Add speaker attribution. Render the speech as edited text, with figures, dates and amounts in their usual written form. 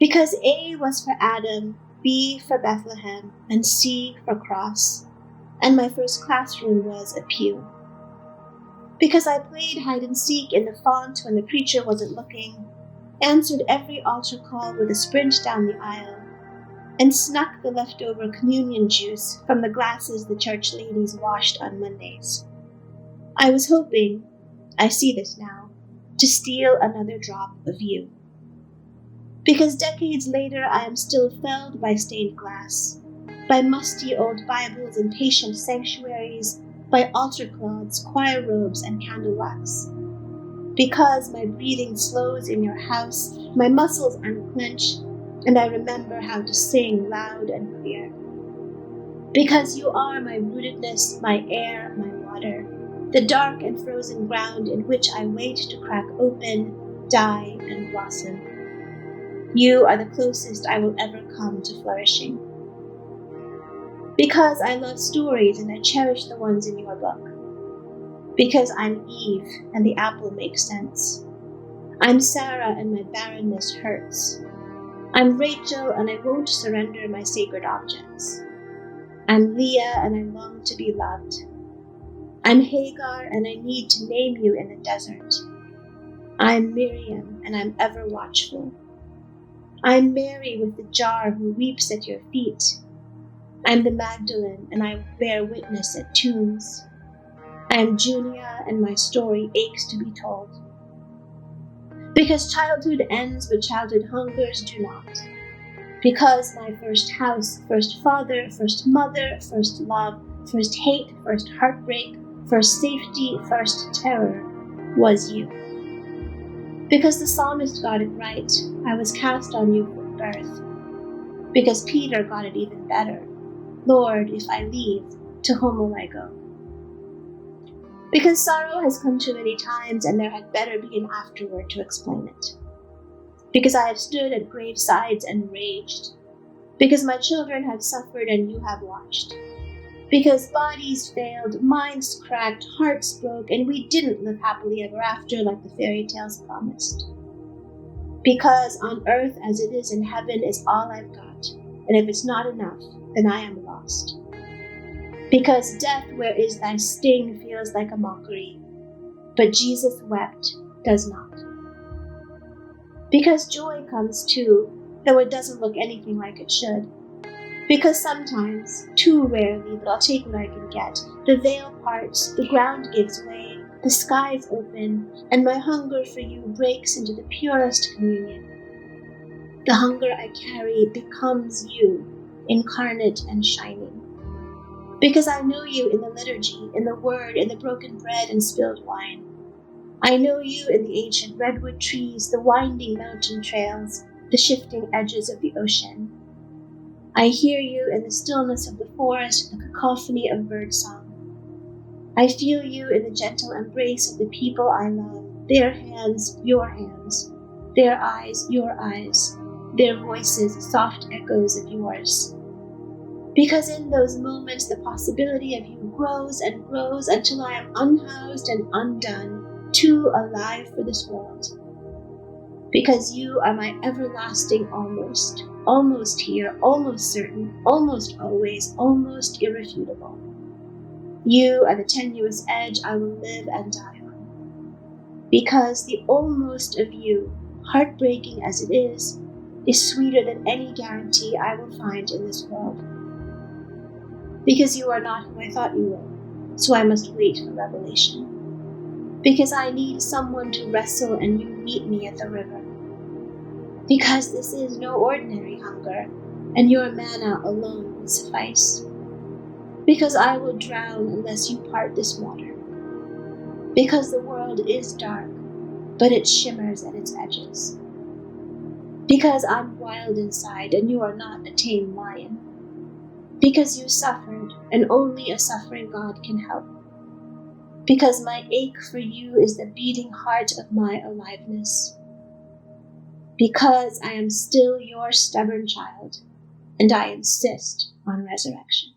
Speaker 1: Because A was for Adam, B for Bethlehem, and C for cross, and my first classroom was a pew. Because I played hide and seek in the font when the preacher wasn't looking, answered every altar call with a sprint down the aisle, and snuck the leftover communion juice from the glasses the church ladies washed on Mondays. I was hoping, I see this now, to steal another drop of you. Because decades later I am still felled by stained glass, by musty old Bibles and patient sanctuaries, by altar cloths, choir robes, and candle wax. Because my breathing slows in your house, my muscles unclench, and I remember how to sing loud and clear. Because you are my rootedness, my air, my water, the dark and frozen ground in which I wait to crack open, die, and blossom. You are the closest I will ever come to flourishing. Because I love stories and I cherish the ones in your book. Because I'm Eve and the apple makes sense. I'm Sarah and my barrenness hurts. I'm Rachel and I won't surrender my sacred objects. I'm Leah and I long to be loved. I'm Hagar and I need to name you in the desert. I'm Miriam and I'm ever watchful. I'm Mary with the jar who weeps at your feet. I'm the Magdalene and I bear witness at tombs. I'm Junia and my story aches to be told. Because childhood ends but childhood hungers do not. Because my first house, first father, first mother, first love, first hate, first heartbreak, first safety, first terror was you. Because the psalmist got it right, I was cast on you from birth. Because Peter got it even better. Lord, if I leave, to whom will I go? Because sorrow has come too many times and there had better be an afterword to explain it. Because I have stood at gravesides and raged. Because my children have suffered and you have watched. Because bodies failed, minds cracked, hearts broke, and we didn't live happily ever after like the fairy tales promised. Because on earth as it is in heaven is all I've got, and if it's not enough, then I am lost. Because death, where is thy sting, feels like a mockery, but Jesus wept does not. Because joy comes too, though it doesn't look anything like it should. Because sometimes, too rarely, but I'll take what I can get, the veil parts, the ground gives way, the skies open, and my hunger for you breaks into the purest communion. The hunger I carry becomes you, incarnate and shining. Because I know you in the liturgy, in the word, in the broken bread and spilled wine. I know you in the ancient redwood trees, the winding mountain trails, the shifting edges of the ocean. I hear you in the stillness of the forest, the cacophony of birdsong. I feel you in the gentle embrace of the people I love, their hands, your hands, their eyes, your eyes, their voices, soft echoes of yours. Because in those moments the possibility of you grows and grows until I am unhoused and undone, too alive for this world. Because you are my everlasting almost, almost here, almost certain, almost always, almost irrefutable. You are the tenuous edge I will live and die on. Because the almost of you, heartbreaking as it is sweeter than any guarantee I will find in this world. Because you are not who I thought you were, so I must wait for revelation. Because I need someone to wrestle and you meet me at the river. Because this is no ordinary hunger, and your manna alone will suffice. Because I will drown unless you part this water. Because the world is dark, but it shimmers at its edges. Because I'm wild inside and you are not a tame lion. Because you suffered, and only a suffering God can help. Because my ache for you is the beating heart of my aliveness. Because I am still your stubborn child, and I insist on resurrection.